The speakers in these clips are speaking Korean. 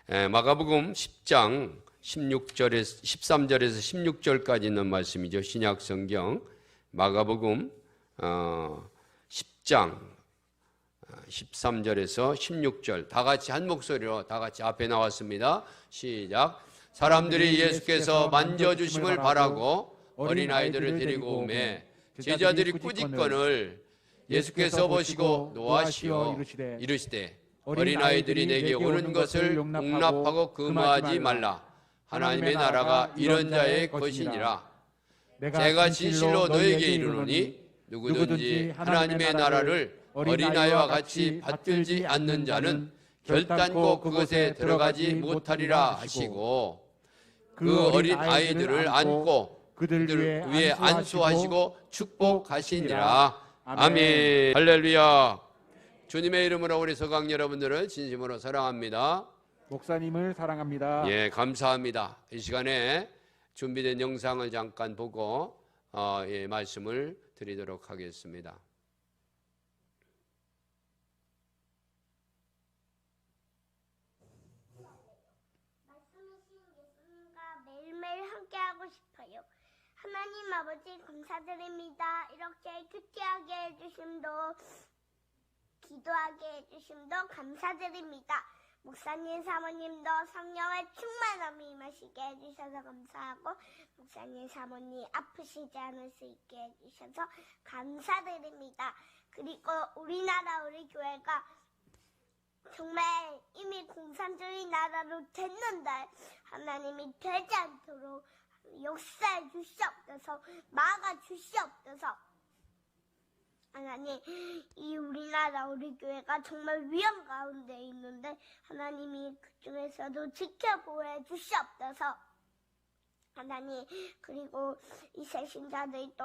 마가복음 10장 13절에서 16절까지 있는 말씀이죠. 신약성경 마가복음 10장 13절에서 16절 다 같이 한 목소리로 다 같이 앞에 나왔습니다. 시작. 사람들이 예수께서 만져주심을 바라고 어린아이들을 데리고 오매 제자들이 꾸짖거늘 예수께서 보시고 노하시어 이르시되 어린아이들이 내게 오는 것을 용납하고 금하지 말라. 하나님의 나라가 이런 자의 것이니라. 제가 진실로 너에게 이르노니 누구든지 하나님의 나라를 어린아이와 같이 받들지 않는 자는 결단코 그것에 들어가지 못하리라 하시고 그 어린 아이들을 안고 그들 위에 안수하시고 축복하시니라. 아멘. 할렐루야. 주님의 이름으로 우리 서강 여러분들을 진심으로 사랑합니다. 목사님을 사랑합니다. 예, 감사합니다. 이 시간에 준비된 영상을 잠깐 보고 말씀을 드리도록 하겠습니다. 말씀이신 예수님과 매일매일 함께하고 싶어요. 하나님 아버지 감사드립니다. 이렇게 큐티하게 해주심도 기도하게 해주심도 감사드립니다. 목사님 사모님도 성령의 충만함이 임하시게 해주셔서 감사하고 목사님 사모님 아프시지 않을 수 있게 해주셔서 감사드립니다. 그리고 우리나라 우리 교회가 정말 이미 공산주의 나라로 됐는데 하나님이 되지 않도록 역사해 주시옵소서, 막아 주시옵소서. 하나님, 이 우리나라 우리 교회가 정말 위험 가운데 있는데 하나님이 그 중에서도 지켜보해 주시옵소서. 하나님, 그리고 이 새신자들도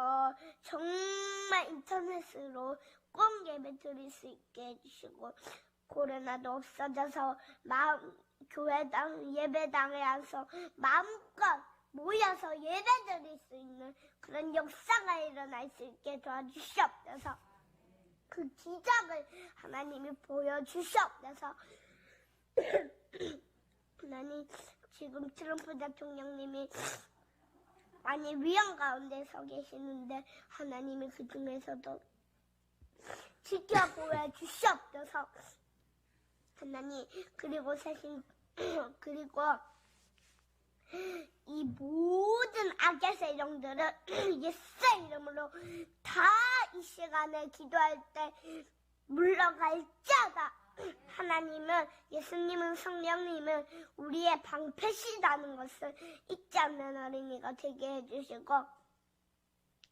정말 인터넷으로 꼭 예배 드릴 수 있게 해주시고 코로나도 없어져서 교회당 예배당에 와서 마음껏 모여서 예배 드릴 수 있는 그런 역사가 일어날 수 있게 도와주시옵소서. 그 기적을 하나님이 보여주시옵소서. 하나님, 지금 트럼프 대통령님이 많이 위험 가운데 서 계시는데 하나님이 그 중에서도 지켜보여 주시옵소서. 하나님, 그리고 그리고 이 모든 악의 세력들을 예수의 이름으로 다 이 시간에 기도할 때 물러갈지어다. 하나님은, 예수님은, 성령님은 우리의 방패시다는 것을 잊지 않는 어린이가 되게 해주시고,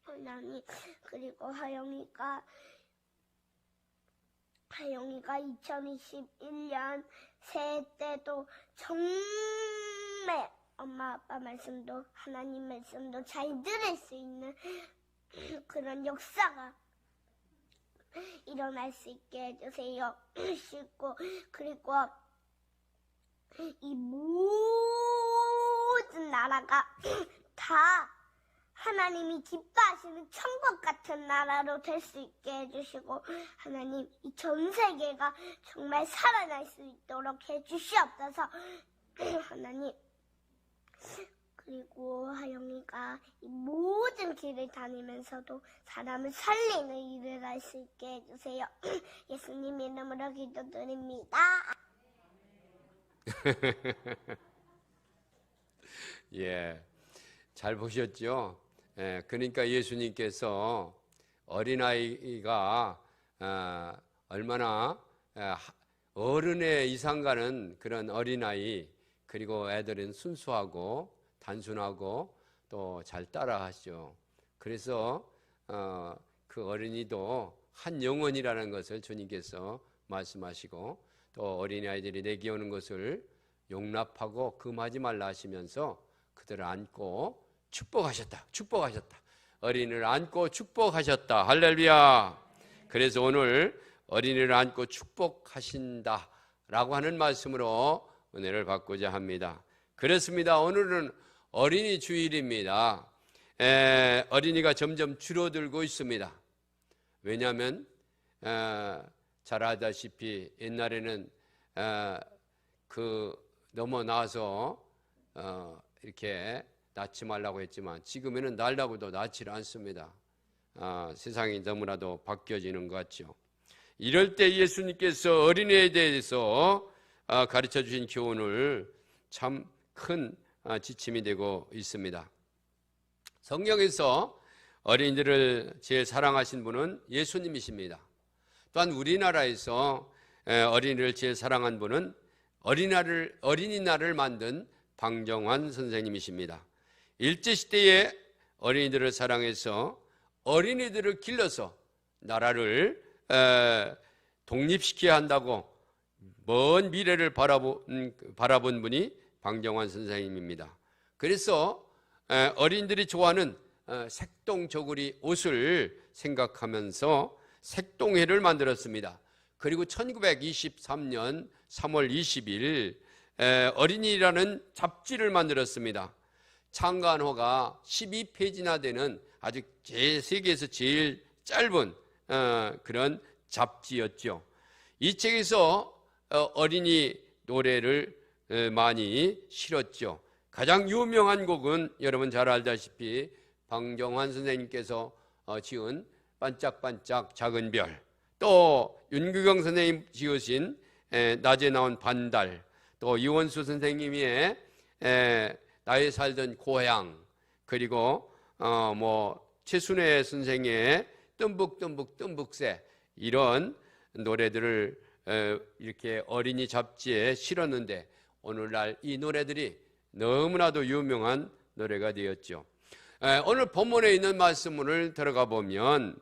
하나님, 그리고 하영이가 2021년 새해 때도 정말 엄마 아빠 말씀도 하나님 말씀도 잘 들을 수 있는 그런 역사가 일어날 수 있게 해주세요. 그리고 이 모든 나라가 다 하나님이 기뻐하시는 천국 같은 나라로 될 수 있게 해주시고, 하나님, 이 전 세계가 정말 살아날 수 있도록 해주시옵소서. 하나님, 그리고 하영이가 이 모든 길을 다니면서도 사람을 살리는 일을 할 수 있게 해주세요. 예수님 이름으로 기도드립니다. 예, 잘 보셨죠? 예, 그러니까 예수님께서 어린아이가 얼마나 어른의 이상 가는 그런 어린아이, 그리고 애들은 순수하고 단순하고 또 잘 따라하죠. 그래서 그 어린이도 한 영혼이라는 것을 주님께서 말씀하시고, 또 어린아이들이 내게 오는 것을 용납하고 금하지 말라 하시면서 그들을 안고 축복하셨다. 어린이를 안고 축복하셨다. 할렐루야. 그래서 오늘 어린이를 안고 축복하신다라고 하는 말씀으로 은혜를 받고자 합니다. 그렇습니다. 오늘은 어린이 주일입니다. 어린이가 점점 줄어들고 있습니다. 왜냐하면 잘 아다시피 옛날에는 그 넘어나서 이렇게 낳지 말라고 했지만 지금에는 날라고도 낳지를 않습니다. 세상이 너무나도 바뀌어지는 것 같죠. 이럴 때 예수님께서 어린이에 대해서 가르쳐 주신 교훈을 참 큰 지침이 되고 있습니다. 성경에서 어린이들을 제일 사랑하신 분은 예수님이십니다. 또한 우리나라에서 어린이를 제일 사랑한 분은 어린이날을 만든 방정환 선생님이십니다. 일제시대에 어린이들을 사랑해서 어린이들을 길러서 나라를 독립시켜야 한다고 먼 미래를 바라본 분이 방정환 선생님입니다. 그래서 어린이들이 좋아하는 색동저고리 옷을 생각하면서 색동회를 만들었습니다. 그리고 1923년 3월 20일 어린이라는 잡지를 만들었습니다. 창간호가 12페이지나 되는 아주 세계에서 제일 짧은 그런 잡지였죠. 이 책에서 어린이 노래를 많이 실었죠. 가장 유명한 곡은 여러분 잘 알다시피 방정환 선생님께서 지은 반짝반짝 작은 별, 또 윤규경 선생님 지으신 낮에 나온 반달, 또 이원수 선생님의 나의 살던 고향, 그리고 최순애 선생의 뜸북뜸북 이런 노래들을 이렇게 어린이 잡지에 실었는데 오늘날 이 노래들이 너무나도 유명한 노래가 되었죠. 오늘 본문에 있는 말씀을 들어가 보면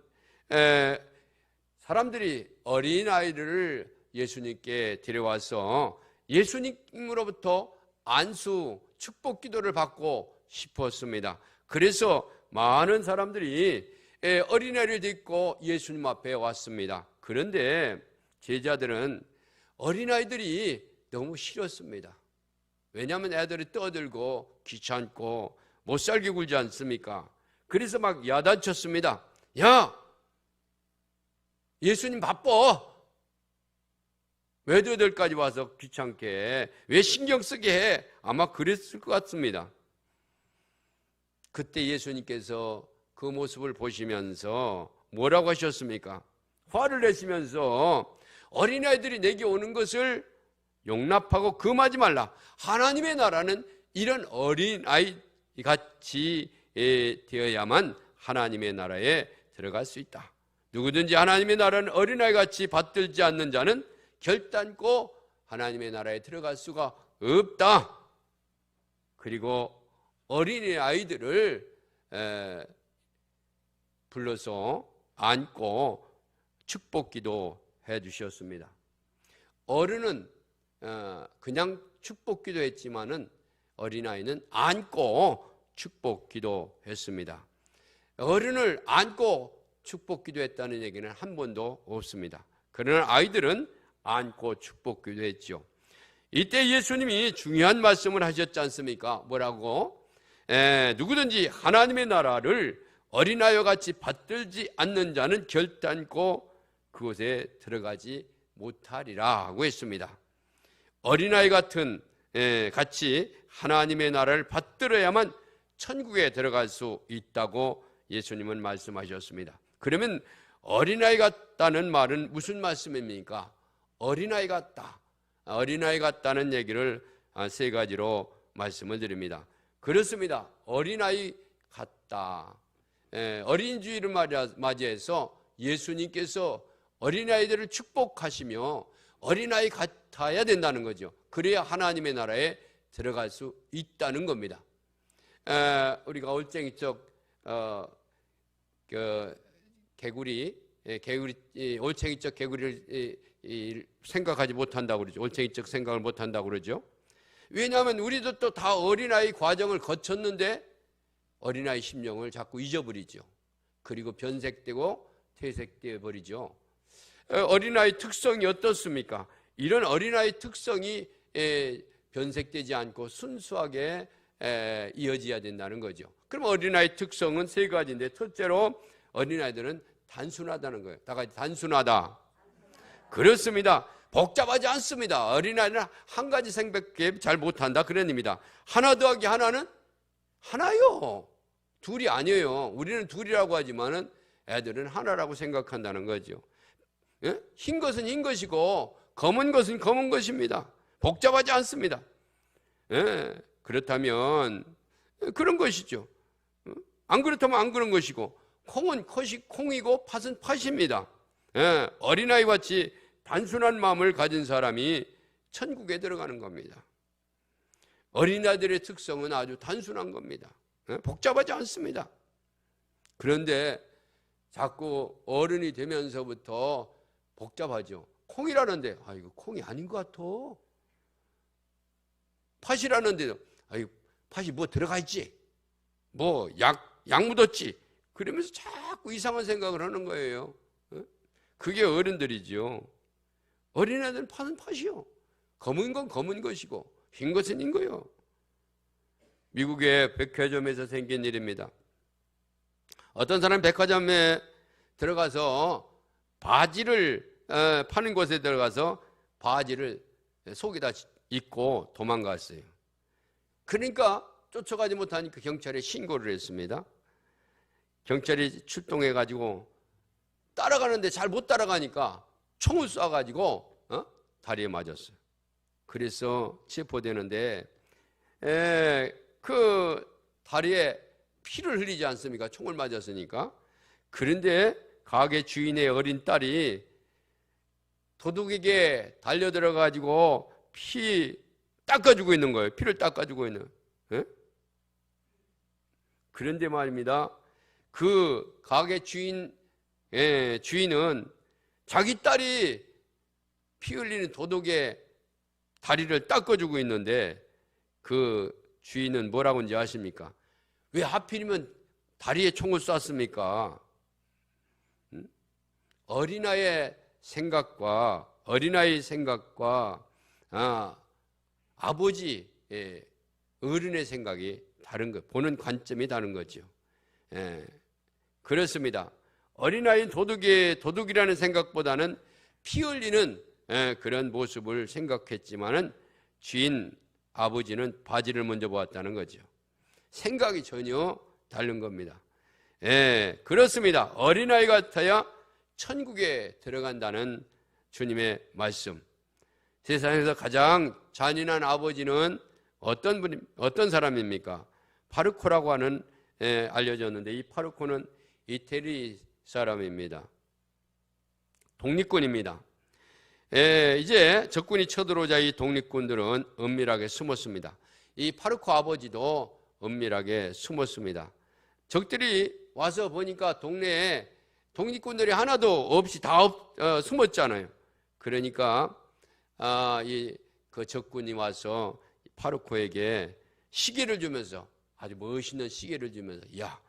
사람들이 어린아이들을 예수님께 데려와서 예수님으로부터 안수 축복 기도를 받고 싶었습니다. 그래서 많은 사람들이 어린아이를 데리고 예수님 앞에 왔습니다. 그런데 제자들은 어린아이들이 너무 싫었습니다. 왜냐하면 애들이 떠들고 귀찮고 못살게 굴지 않습니까? 그래서 막 야단쳤습니다. 야! 예수님 바빠! 왜 너희들까지 와서 귀찮게 해? 왜 신경 쓰게 해? 아마 그랬을 것 같습니다. 그때 예수님께서 그 모습을 보시면서 뭐라고 하셨습니까? 화를 내시면서 어린아이들이 내게 오는 것을 용납하고 금하지 말라. 하나님의 나라는 이런 어린아이 같이 되어야만 하나님의 나라에 들어갈 수 있다. 누구든지 하나님의 나라는 어린아이 같이 받들지 않는 자는 결단코 하나님의 나라에 들어갈 수가 없다. 그리고 어린아이들을 불러서 안고 축복기도 해주셨습니다. 어른은 그냥 축복기도 했지만은 어린아이는 안고 축복기도 했습니다. 어른을 안고 축복기도 했다는 얘기는 한 번도 없습니다. 그러나 아이들은 안고 축복기도 했죠. 이때 예수님이 중요한 말씀을 하셨지 않습니까? 뭐라고? 누구든지 하나님의 나라를 어린아이와 같이 받들지 않는 자는 결단코 그곳에 들어가지 못하리라 고 했습니다. 어린아이 같은 같이 하나님의 나라를 받들어야만 천국에 들어갈 수 있다고 예수님은 말씀하셨습니다. 그러면 어린아이 같다는 말은 무슨 말씀입니까? 어린아이 같다. 어린아이 같다는 얘기를 세 가지로 말씀을 드립니다. 그렇습니다. 어린아이 같다. 어린이주의를 맞이해서 예수님께서 어린아이들을 축복하시며 어린아이 같아야 된다는 거죠. 그래야 하나님의 나라에 들어갈 수 있다는 겁니다. 우리가 올챙이적 올챙이적 개구리를 생각하지 못한다고 그러죠. 올챙이적 생각을 못한다고 그러죠. 왜냐하면 우리도 또 다 어린아이 과정을 거쳤는데 어린아이 심령을 자꾸 잊어버리죠. 그리고 변색되고 퇴색되어 버리죠. 어린아이 특성이 어떻습니까? 이런 어린아이 특성이 변색되지 않고 순수하게 이어져야 된다는 거죠. 그럼 어린아이 특성은 세 가지인데, 첫째로 어린아이들은 단순하다는 거예요. 다 같이 단순하다. 그렇습니다. 복잡하지 않습니다. 어린아이는 한 가지 생각밖에 잘 못한다 그런 의미입니다. 하나 더하기 하나는 하나요. 둘이 아니에요. 우리는 둘이라고 하지만은 애들은 하나라고 생각한다는 거죠. 예? 흰 것은 흰 것이고 검은 것은 검은 것입니다. 복잡하지 않습니다. 예? 그렇다면 그런 것이죠. 안 그렇다면 안 그런 것이고, 콩은 콩이고 팥은 팥입니다. 예? 어린아이와 같이 단순한 마음을 가진 사람이 천국에 들어가는 겁니다. 어린아이들의 특성은 아주 단순한 겁니다. 예? 복잡하지 않습니다. 그런데 자꾸 어른이 되면서부터 복잡하죠. 콩이라는데 이거 콩이 아닌 것 같아. 팥이라는데도 이거 팥이 뭐 들어가 있지, 뭐 약 묻었지, 그러면서 자꾸 이상한 생각을 하는 거예요. 그게 어른들이죠. 어린애들은 팥은 팥이요. 검은 건 검은 것이고 흰 것은 흰 거요. 미국의 백화점에서 생긴 일입니다. 어떤 사람이 백화점에 들어가서 바지를 파는 곳에 들어가서 바지를 속에다 입고 도망갔어요. 그러니까 쫓아가지 못하니까 경찰에 신고를 했습니다. 경찰이 출동해가지고 따라가는데 잘 못 따라가니까 총을 쏴가지고 다리에 맞았어요. 그래서 체포되는데 그 다리에 피를 흘리지 않습니까? 총을 맞았으니까. 그런데 가게 주인의 어린 딸이 도둑에게 달려들어가지고 피 닦아주고 있는 거예요. 피를 닦아주고 있는. 그런데 말입니다. 그 가게 주인은 자기 딸이 피 흘리는 도둑의 다리를 닦아주고 있는데 그 주인은 뭐라고 하는지 아십니까? 왜 하필이면 다리에 총을 쐈습니까? 어린아이의 생각과 아버지 어른의 생각이 다른 것, 보는 관점이 다른 거죠. 그렇습니다. 어린아이는 도둑이라는 생각보다는 피 흘리는 그런 모습을 생각했지만은 주인 아버지는 바지를 먼저 보았다는 거죠. 생각이 전혀 다른 겁니다. 그렇습니다. 어린아이 같아야 천국에 들어간다는 주님의 말씀. 세상에서 가장 잔인한 아버지는 어떤 사람입니까? 파르코라고 하는 알려졌는데, 이 파르코는 이태리 사람입니다. 독립군입니다. 이제 적군이 쳐들어오자 이 독립군들은 은밀하게 숨었습니다. 이 파르코 아버지도 은밀하게 숨었습니다. 적들이 와서 보니까 동네에 독립군들이 하나도 없이 다 숨었잖아요. 그러니까 그 적군이 와서 파르코에게 시계를 주면서, 아주 멋있는 시계를 주면서, 야,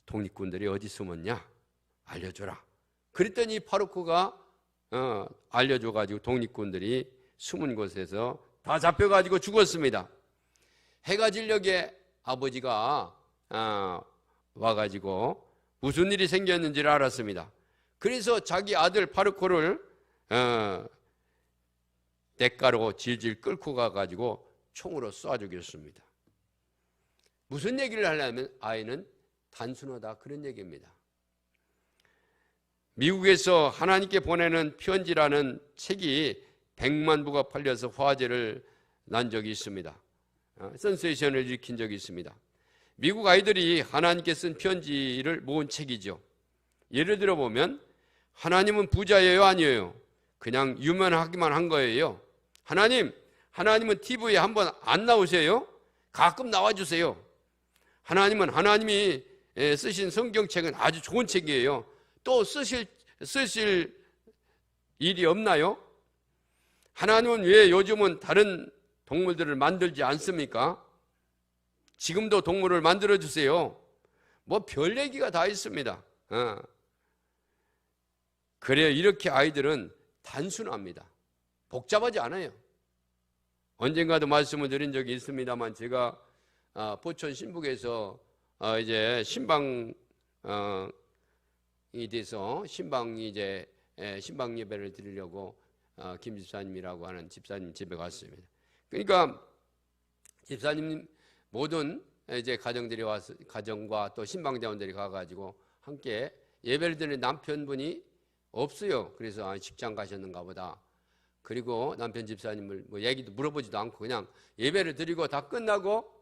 독립군들이 어디 숨었냐? 알려줘라. 그랬더니 파르코가 알려줘가지고 독립군들이 숨은 곳에서 다 잡혀가지고 죽었습니다. 해가 질녘에 아버지가 와가지고 무슨 일이 생겼는지를 알았습니다. 그래서 자기 아들 파르코를 냇가로 질질 끌고 가가지고 총으로 쏴 죽였습니다. 무슨 얘기를 하려면 아이는 단순하다, 그런 얘기입니다. 미국에서 하나님께 보내는 편지라는 책이 100만 부가 팔려서 화제를 난 적이 있습니다. 센세이션을 일으킨 적이 있습니다. 미국 아이들이 하나님께 쓴 편지를 모은 책이죠. 예를 들어 보면, 하나님은 부자예요, 아니에요? 그냥 유명하기만 한 거예요. 하나님은 TV에 한번 안 나오세요? 가끔 나와주세요. 하나님이 쓰신 성경책은 아주 좋은 책이에요. 또 쓰실 일이 없나요? 하나님은 왜 요즘은 다른 동물들을 만들지 않습니까? 지금도 동물을 만들어주세요. 뭐 별 얘기가 다 있습니다. 그래요. 이렇게 아이들은 단순합니다. 복잡하지 않아요. 언젠가도 말씀을 드린 적이 있습니다만, 제가 포천 신북에서 이제 신방이 돼서 신방 예배를 드리려고 김 집사님이라고 하는 집사님 집에 갔습니다. 그러니까 집사님 모든 이제 가정들이 와서, 가정과 또 신방자원들이 가가지고 함께 예배를 드리는 남편분이 없어요. 그래서 직장 가셨는가 보다. 그리고 남편 집사님을 뭐 얘기도 물어보지도 않고 그냥 예배를 드리고 다 끝나고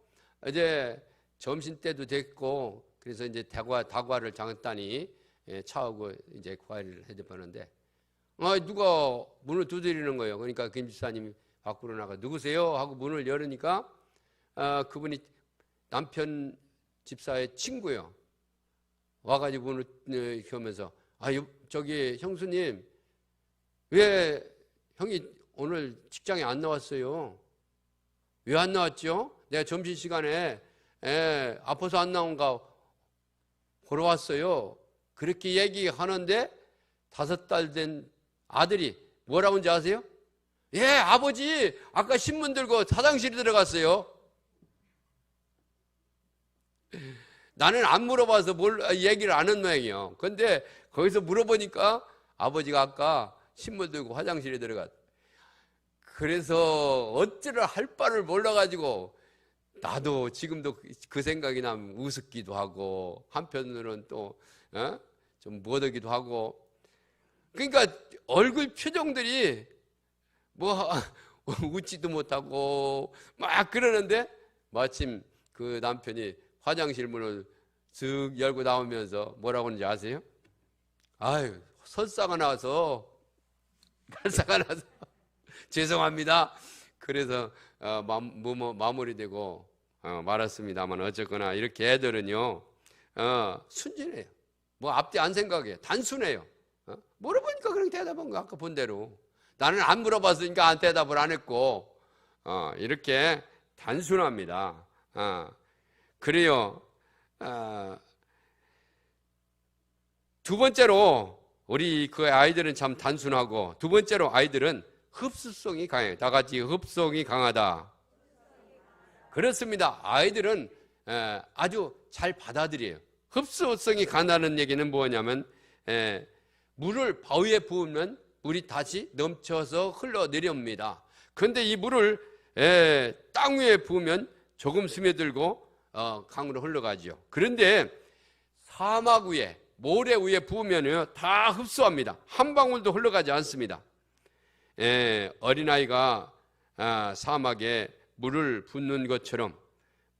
이제 점심 때도 됐고, 그래서 이제 다과를 장했다니 차하고 이제 과일을 해접하는데 누가 문을 두드리는 거예요. 그러니까 김 집사님이 밖으로 나가 누구세요? 하고 문을 열으니까 그분이 남편 집사의 친구예요. 와가지고 문을 켜면서 저기 형수님, 왜 형이 오늘 직장에 안 나왔어요? 왜 안 나왔죠? 내가 점심시간에 아파서 안 나온가 보러 왔어요. 그렇게 얘기하는데 5달 된 아들이 뭐라고 하는지 아세요? 예, 아버지 아까 신문 들고 화장실에 들어갔어요. 나는 안 물어봐서 얘기를 안 한 모양이에요. 근데 거기서 물어보니까 아버지가 아까 신문 들고 화장실에 들어갔. 그래서 어찌를 할 바를 몰라가지고 나도 지금도 그 생각이 나면 우습기도 하고 한편으로는 또 좀 못하기도 하고. 그러니까 얼굴 표정들이 뭐 웃지도 못하고 막 그러는데 마침 그 남편이 화장실 문을 쓱 열고 나오면서 뭐라고 하는지 아세요? 아유, 설사가 나서 죄송합니다. 그래서 마무리되고 말았습니다만 어쨌거나 이렇게 애들은요 순진해요. 뭐 앞뒤 안 생각해요. 단순해요. 물어보니까 그렇게 대답한 거 아까 본 대로. 나는 안 물어봤으니까 안 대답을 안 했고 이렇게 단순합니다. 그래요. 두 번째로 우리 그 아이들은 참 단순하고, 두 번째로 아이들은 흡수성이 강해요. 다 같이 흡수성이 강하다. 그렇습니다. 아이들은 아주 잘 받아들여요. 흡수성이 강하다는 얘기는 뭐냐면 물을 바위에 부으면 물이 다시 넘쳐서 흘러내려옵니다. 그런데 이 물을 땅 위에 부으면 조금 스며들고 강으로 흘러가죠. 그런데 사막 위에, 모래 위에 부으면요 다 흡수합니다. 한 방울도 흘러가지 않습니다. 어린아이가 사막에 물을 붓는 것처럼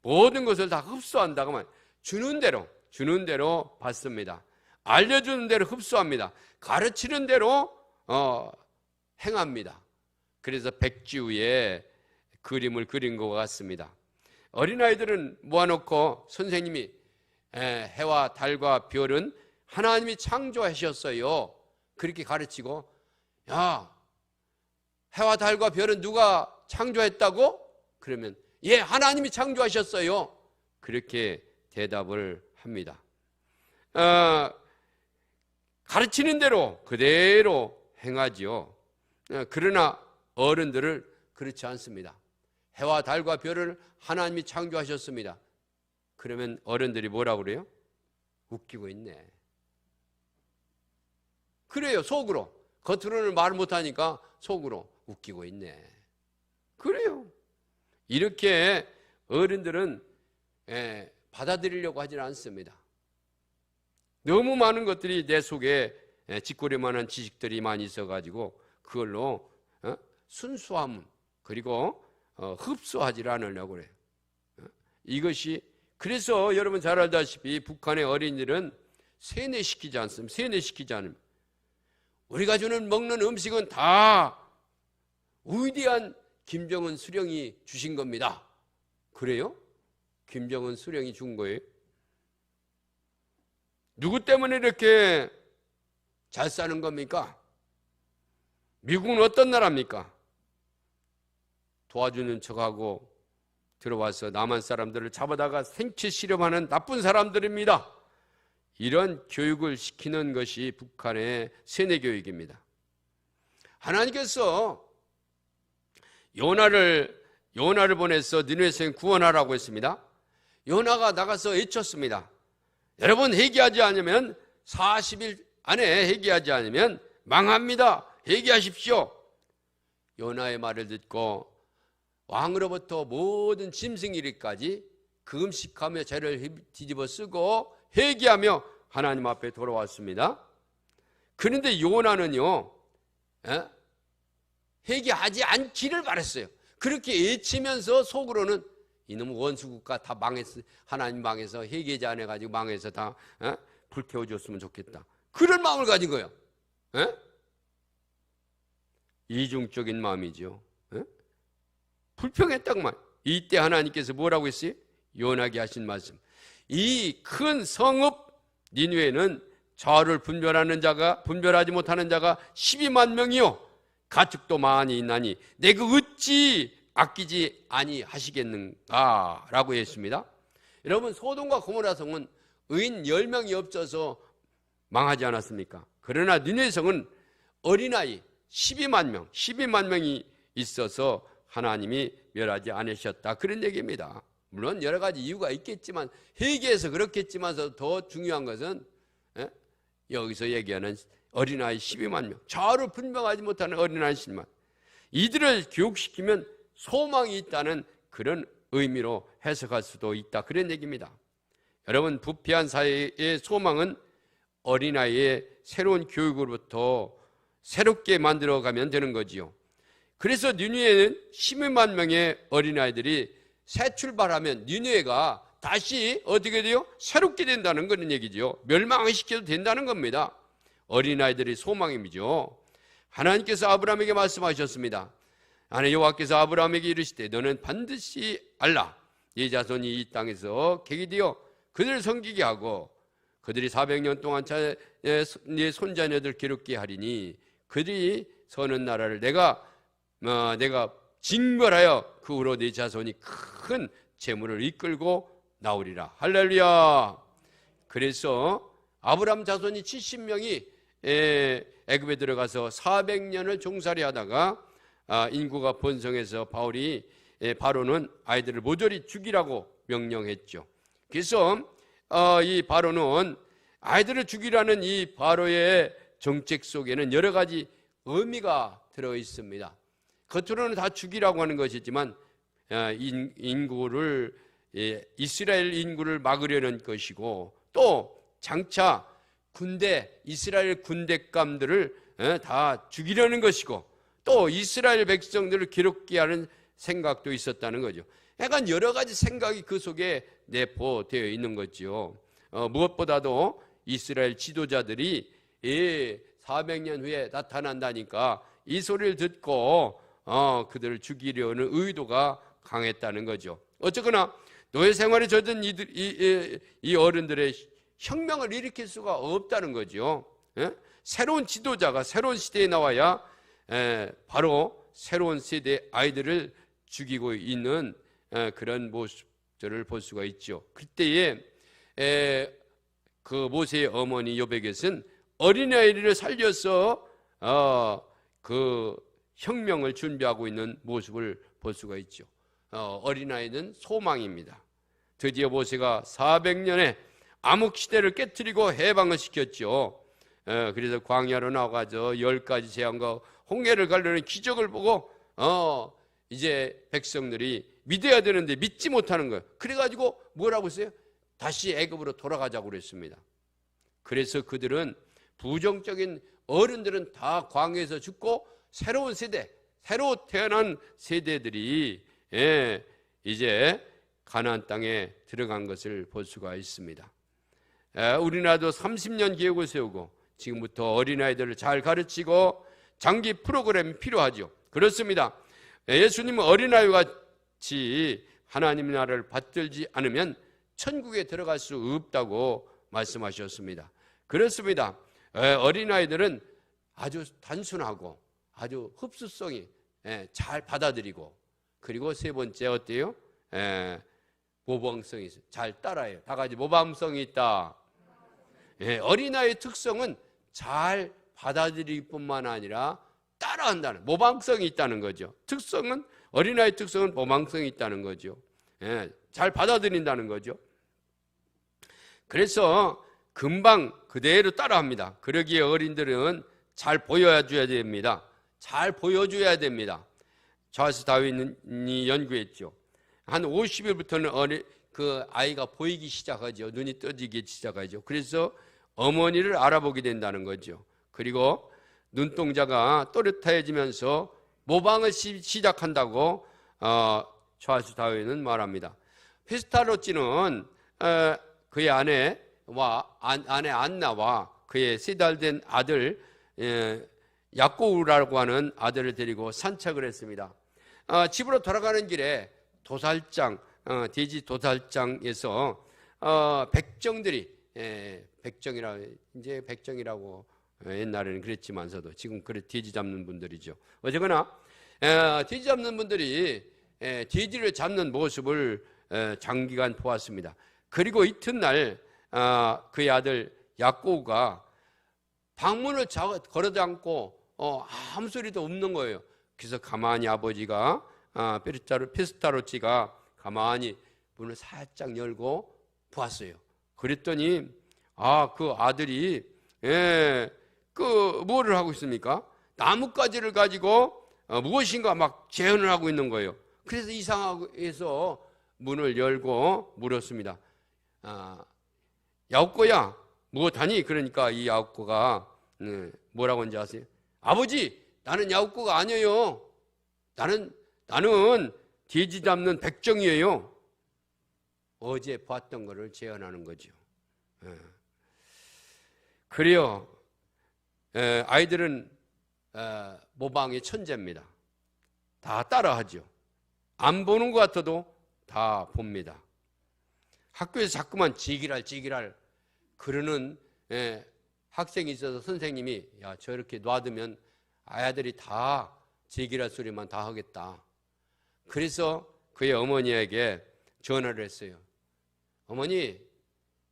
모든 것을 다 흡수한다고 하면 주는 대로 받습니다. 알려주는 대로 흡수합니다. 가르치는 대로 행합니다. 그래서 백지 위에 그림을 그린 것 같습니다. 어린아이들은 모아놓고 선생님이 해와 달과 별은 하나님이 창조하셨어요. 그렇게 가르치고, 야, 해와 달과 별은 누가 창조했다고? 그러면 예, 하나님이 창조하셨어요. 그렇게 대답을 합니다. 가르치는 대로 그대로 행하지요. 그러나 어른들을 그렇지 않습니다. 해와 달과 별을 하나님이 창조하셨습니다. 그러면 어른들이 뭐라고 그래요? 웃기고 있네. 그래요, 속으로. 겉으로는 말 못하니까 속으로 웃기고 있네. 그래요. 이렇게 어른들은 받아들이려고 하지는 않습니다. 너무 많은 것들이 내 속에 짓거릴만한 지식들이 많이 있어가지고 그걸로 순수함 그리고 흡수하지 않으려고 그래요. 이것이, 그래서 여러분 잘 알다시피 북한의 어린이들은 세뇌시키지 않습니다. 세뇌시키지 않습니다. 우리가 먹는 음식은 다 위대한 김정은 수령이 주신 겁니다. 그래요? 김정은 수령이 준 거예요? 누구 때문에 이렇게 잘 사는 겁니까? 미국은 어떤 나라입니까? 도와주는 척하고 들어와서 남한 사람들을 잡아다가 생체 실험하는 나쁜 사람들입니다. 이런 교육을 시키는 것이 북한의 세뇌 교육입니다. 하나님께서 요나를 보내서 니느웨성 구원하라고 했습니다. 요나가 나가서 외쳤습니다. 여러분, 회개하지 않으면 40일 안에 회개하지 않으면 망합니다. 회개하십시오. 요나의 말을 듣고 왕으로부터 모든 짐승이리까지 금식하며 죄를 뒤집어 쓰고 회개하며 하나님 앞에 돌아왔습니다. 그런데 요나는요, 회개하지 않기를 바랬어요. 그렇게 외치면서 속으로는 이놈 원수국가 다 망했어, 하나님 망해서 회개지 안 해가지고 망해서 다 불태워줬으면 좋겠다, 그런 마음을 가진 거예요. 이중적인 마음이죠. 불평했다고만. 이때 하나님께서 뭐라고 했어요? 요나에게 하신 말씀, 이 큰 성읍 니느웨는 좌우를 분별하지 못하는 자가 12만 명이요 가축도 많이 있나니 내가 어찌 아끼지 아니하시겠는가 라고 했습니다. 여러분, 소돔과 고모라 성은 의인 10명이 없어서 망하지 않았습니까? 그러나 니느웨 성은 어린아이 12만 명이 있어서 하나님이 멸하지 않으셨다, 그런 얘기입니다. 물론 여러 가지 이유가 있겠지만, 회개해서 그렇겠지만서 더 중요한 것은 여기서 얘기하는 어린아이 12만 명, 좌우를 분별하지 못하는 어린아이 12만, 이들을 교육시키면 소망이 있다는 그런 의미로 해석할 수도 있다, 그런 얘기입니다. 여러분, 부패한 사회의 소망은 어린아이의 새로운 교육으로부터 새롭게 만들어가면 되는 거지요. 그래서 니느웨는 12만 명의 어린아이들이 새 출발하면 니느웨가 다시 어떻게 돼요? 새롭게 된다는 그런 얘기죠. 멸망시켜도 된다는 겁니다. 어린아이들의 소망이죠. 하나님께서 아브라함에게 말씀하셨습니다. 하나님 여호와께서 아브라함에게 이르시되 너는 반드시 알라, 네 자손이 이 땅에서 객이 되어 그들을 섬기게 하고 그들이 400년 동안 네 손자녀들 기르게 하리니 그들이 서는 나라를 내가 징벌하여 그 후로 네 자손이 큰 재물을 이끌고 나오리라. 할렐루야. 그래서 아브라함 자손이 70명이 애굽에 들어가서 400년을 종살이 하다가 인구가 번성해서 바로는 아이들을 모조리 죽이라고 명령했죠. 그래서 이 바로는 아이들을 죽이라는 이 바로의 정책 속에는 여러 가지 의미가 들어 있습니다. 겉으로는 다 죽이라고 하는 것이지만 이스라엘 인구를 막으려는 것이고, 또 장차 이스라엘 군대감들을 다 죽이려는 것이고, 또 이스라엘 백성들을 기록게 하는 생각도 있었다는 거죠. 약간 여러 가지 생각이 그 속에 내포되어 있는 거죠. 무엇보다도 이스라엘 지도자들이 400년 후에 나타난다니까 이 소리를 듣고 그들을 죽이려는 의도가 강했다는 거죠. 어쨌거나 노예 생활에 젖은 이 어른들의 혁명을 일으킬 수가 없다는 거죠. 새로운 지도자가 새로운 시대에 나와야 바로 새로운 세대의 아이들을 죽이고 있는 그런 모습들을 볼 수가 있죠. 그때에 그 모세의 어머니 요베겟은 어린아이를 살려서 그 혁명을 준비하고 있는 모습을 볼 수가 있죠. 어린아이는 소망입니다. 드디어 모세가 400년의 암흑시대를 깨트리고 해방을 시켰죠. 그래서 광야로 나가서 10가지 재앙과 홍해를 가르는 기적을 보고 이제 백성들이 믿어야 되는데 믿지 못하는 거예요. 그래가지고 뭐라고 했어요? 다시 애굽으로 돌아가자고 그랬습니다. 그래서 그들은 부정적인 어른들은 다 광야에서 죽고 새로운 세대, 새로 태어난 세대들이 이제 가나안 땅에 들어간 것을 볼 수가 있습니다. 우리나라도 30년 계획을 세우고 지금부터 어린아이들을 잘 가르치고 장기 프로그램이 필요하죠. 그렇습니다. 예수님은 어린아이와 같이 하나님 나라를 받들지 않으면 천국에 들어갈 수 없다고 말씀하셨습니다. 그렇습니다. 어린아이들은 아주 단순하고 아주 흡수성이 잘 받아들이고, 그리고 세 번째 어때요? 모범성이 있어요. 잘 따라해요. 다 같이 모범성이 있다. 어린아이의 특성은 잘 받아들이기 뿐만 아니라 따라한다는, 모방성이 있다는 거죠. 어린아이의 특성은 모방성이 있다는 거죠. 잘 받아들인다는 거죠. 그래서 금방 그대로 따라합니다. 그러기에 어린들은 잘 보여줘야 됩니다. 잘 보여줘야 됩니다. 찰스 다윈이 연구했죠. 한 50일부터는 그 아이가 보이기 시작하죠. 눈이 떠지기 시작하죠. 그래서 어머니를 알아보게 된다는 거죠. 그리고 눈동자가 또렷해지면서 모방을 시작한다고 찰스 다윈은 말합니다. 페스타로치는 그의 아내와 아내 안나와 그의 3달 된 아들 야꼬우라고 하는 아들을 데리고 산책을 했습니다. 집으로 돌아가는 길에 도살장, 돼지 도살장에서 백정들이 백정이라고 옛날에는 그랬지만서도 지금 그래 돼지 잡는 분들이죠. 어쨌거나 돼지 잡는 분들이 돼지를 잡는 모습을 장기간 보았습니다. 그리고 이튿날 그의 아들 야꼬우가 방문을 걸어도 않고 아무 소리도 없는 거예요. 그래서 가만히 아버지가 페스타로치가 가만히 문을 살짝 열고 보았어요. 그랬더니 그 아들이 뭐를 하고 있습니까? 나뭇가지를 가지고 무엇인가 막 재현을 하고 있는 거예요. 그래서 이상해서 문을 열고 물었습니다. 야옥고야 무엇하니? 그러니까 이 야옥고가 뭐라고 하는지 아세요? 아버지, 나는 야옥고가 아니에요. 나는 돼지 잡는 백정이에요. 어제 봤던 거를 재현하는 거죠. 그래요. 아이들은 모방의 천재입니다. 다 따라하죠. 안 보는 것 같아도 다 봅니다. 학교에서 자꾸만 지기랄 그러는 학생이 있어서 선생님이 야, 저렇게 놔두면 아이들이 다 지기랄 소리만 다 하겠다. 그래서 그의 어머니에게 전화를 했어요. 어머니,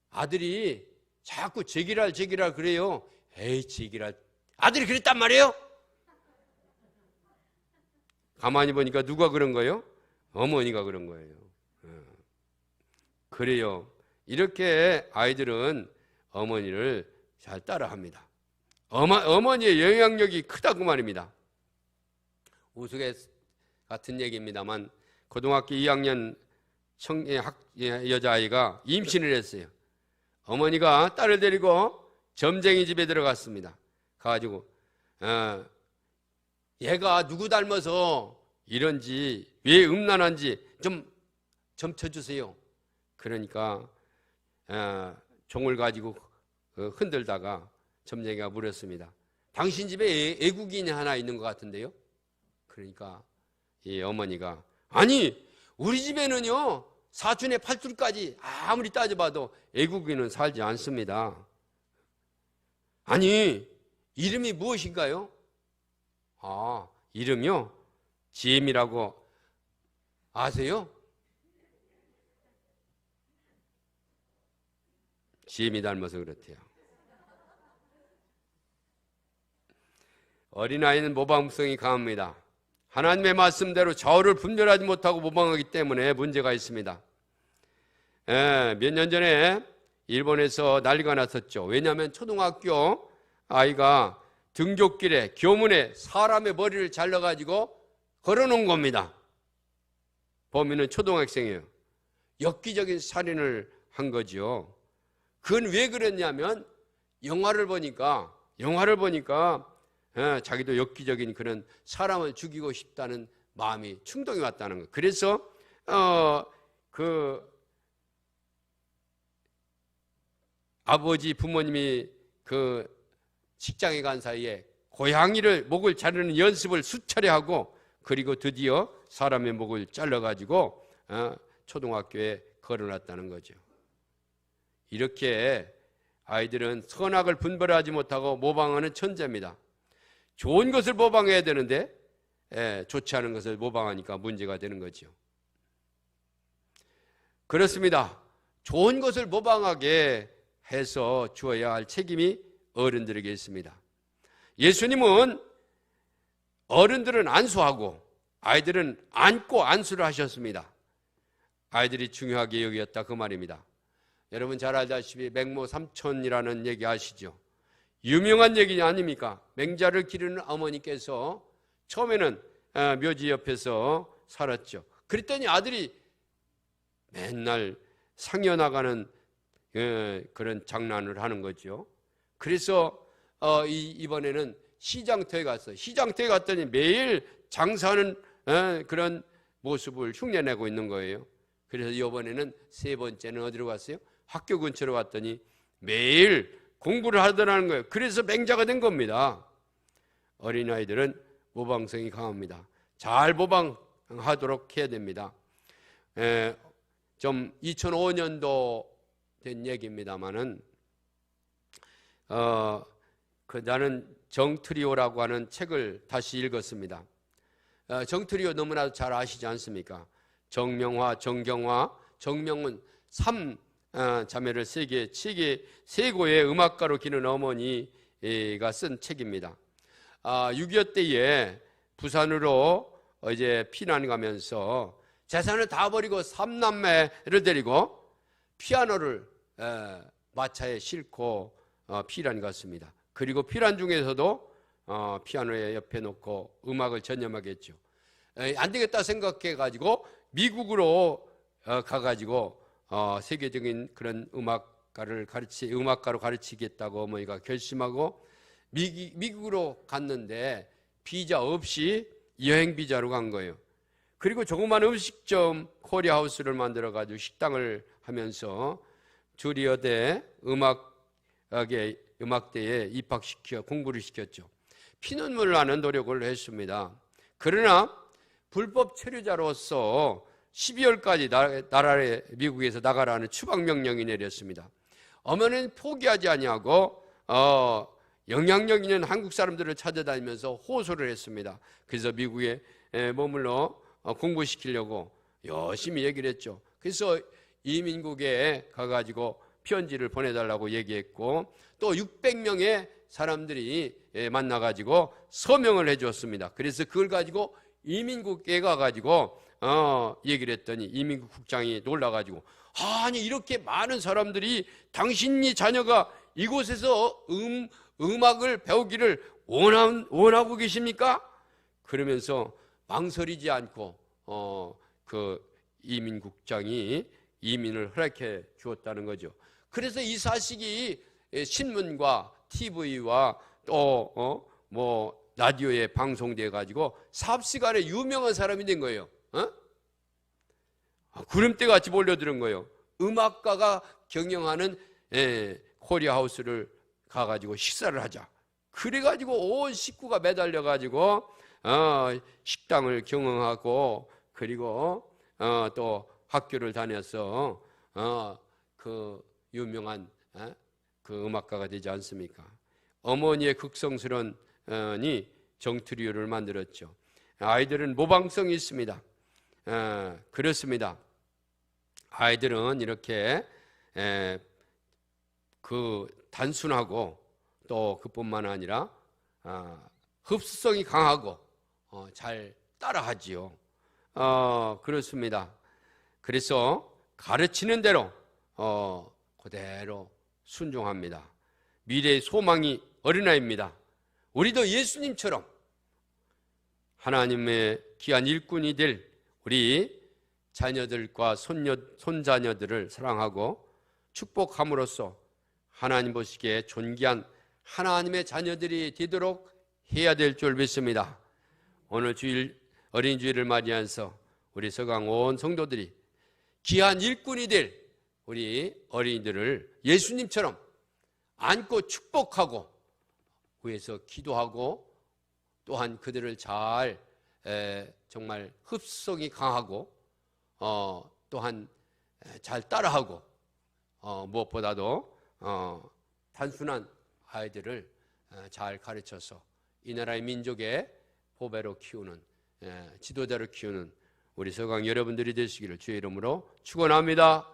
아들이 자꾸 지기랄 그래요. 에이, 지기랄. 아들이 그랬단 말이에요? 가만히 보니까 누가 그런 거예요? 어머니가 그런 거예요. 그래요. 이렇게 아이들은 어머니를 잘 따라합니다. 어머니의 영향력이 크다고 말입니다. 우스갯 같은 얘기입니다만 고등학교 2학년 여자아이가 임신을 했어요. 어머니가 딸을 데리고 점쟁이 집에 들어갔습니다. 가가지고 얘가 누구 닮아서 이런지 왜 음란한지 좀 점쳐주세요. 그러니까 종을 가지고 흔들다가 점쟁이가 물었습니다. 당신 집에 애국인이 하나 있는 것 같은데요? 그러니까 이 어머니가 아니, 우리 집에는요 사촌의 팔줄까지 아무리 따져봐도 애국인은 살지 않습니다. 아니, 이름이 무엇인가요? 이름이요? 지엠이라고 아세요? 지엠이 닮아서 그렇대요. 어린아이는 모방성이 강합니다. 하나님의 말씀대로 좌우를 분별하지 못하고 모방하기 때문에 문제가 있습니다. 몇 년 전에 일본에서 난리가 났었죠. 왜냐하면 초등학교 아이가 등굣길에 교문에 사람의 머리를 잘라가지고 걸어놓은 겁니다. 범인은 초등학생이에요. 엽기적인 살인을 한 거죠. 그건 왜 그랬냐면 영화를 보니까 자기도 엽기적인 그런 사람을 죽이고 싶다는 마음이 충동이 왔다는 거예요. 그래서 그 아버지 부모님이 그 직장에 간 사이에 고양이를 목을 자르는 연습을 수차례 하고 그리고 드디어 사람의 목을 잘라가지고 초등학교에 걸어놨다는 거죠. 이렇게 아이들은 선악을 분별하지 못하고 모방하는 천재입니다. 좋은 것을 모방해야 되는데 좋지 않은 것을 모방하니까 문제가 되는 거죠. 그렇습니다. 좋은 것을 모방하게 해서 주어야 할 책임이 어른들에게 있습니다. 예수님은 어른들은 안수하고 아이들은 안고 안수를 하셨습니다. 아이들이 중요하게 여겼다 그 말입니다. 여러분 잘 알다시피 맹모 삼촌이라는 얘기 아시죠? 유명한 얘기 아닙니까? 맹자를 기르는 어머니께서 처음에는 묘지 옆에서 살았죠. 그랬더니 아들이 맨날 상여나가는 그런 장난을 하는 거죠. 그래서 이번에는 시장터에 갔어요. 시장터에 갔더니 매일 장사하는 그런 모습을 흉내내고 있는 거예요. 그래서 이번에는 세 번째는 어디로 갔어요? 학교 근처로 갔더니 매일 공부를 하더라는 거예요. 그래서 맹자가 된 겁니다. 어린아이들은 모방성이 강합니다. 잘 모방하도록 해야 됩니다. 좀 2005년도 된 얘기입니다만은 나는 정트리오라고 하는 책을 다시 읽었습니다. 정트리오 너무나도 잘 아시지 않습니까? 정명화, 정경화, 정명은 3자매를 세고의 음악가로 기는 어머니가 쓴 책입니다. 6.25 때에 부산으로 이제 피난 가면서 재산을 다 버리고 3남매를 데리고 피아노를 마차에 싣고 피난 갔습니다. 그리고 피난 중에서도 피아노에 옆에 놓고 음악을 전념하게 했죠. 안 되겠다 생각해 가지고 미국으로 가가지고 세계적인 그런 음악가로 가르치겠다고 어머니가 결심하고 미국으로 갔는데 비자 없이 여행 비자로 간 거예요. 그리고 조그만 음식점 코리아하우스를 만들어 가지고 식당을 하면서 주리어대 음악대에 입학시켜 공부를 시켰죠. 피눈물 나는 노력을 했습니다. 그러나 불법 체류자로서 12월까지 미국에서 나가라는 추방 명령이 내렸습니다. 어머니는 포기하지 아니하고 영향력 있는 한국 사람들을 찾아다니면서 호소를 했습니다. 그래서 미국에 머물러 공부시키려고 열심히 얘기를 했죠. 그래서 이민국에 가가지고 편지를 보내달라고 얘기했고 또 600명의 사람들이 만나가지고 서명을 해줬습니다. 그래서 그걸 가지고 이민국에 가가지고 얘기를 했더니 이민국 국장이 놀라가지고 아니 이렇게 많은 사람들이 당신이 자녀가 이곳에서 음악을 배우기를 원하고 계십니까? 그러면서 망설이지 않고 그 이민국장이 이민을 허락해 주었다는 거죠. 그래서 이 사실이 신문과 TV와 또 라디오에 방송돼 가지고 삽시간에 유명한 사람이 된 거예요. 구름대 같이 몰려드는 거예요. 음악가가 경영하는 코리아하우스를 가가지고 식사를 하자. 그래가지고 온 식구가 매달려가지고 식당을 경영하고 그리고 또 학교를 다녀서 그 유명한 그 음악가가 되지 않습니까? 어머니의 극성스러운 정트리오를 만들었죠. 아이들은 모방성이 있습니다. 그렇습니다. 아이들은 이렇게 그 단순하고 또 그뿐만 아니라 흡수성이 강하고 잘 따라하지요. 그렇습니다. 그래서 가르치는 대로 그대로 순종합니다. 미래의 소망이 어린아이입니다. 우리도 예수님처럼 하나님의 귀한 일꾼이 될 우리 자녀들과 손자녀들을 사랑하고 축복함으로써 하나님 보시기에 존귀한 하나님의 자녀들이 되도록 해야 될 줄 믿습니다. 오늘 주일 어린이 주일을 맞이해서 우리 서강 온 성도들이 귀한 일꾼이 될 우리 어린이들을 예수님처럼 안고 축복하고 위해서 기도하고 또한 그들을 잘 정말 흡수성이 강하고 또한 잘 따라하고 무엇보다도 단순한 아이들을 잘 가르쳐서 이 나라의 민족의 보배로 키우는 지도자로 키우는 우리 서강 여러분들이 되시기를 주의 이름으로 축원합니다.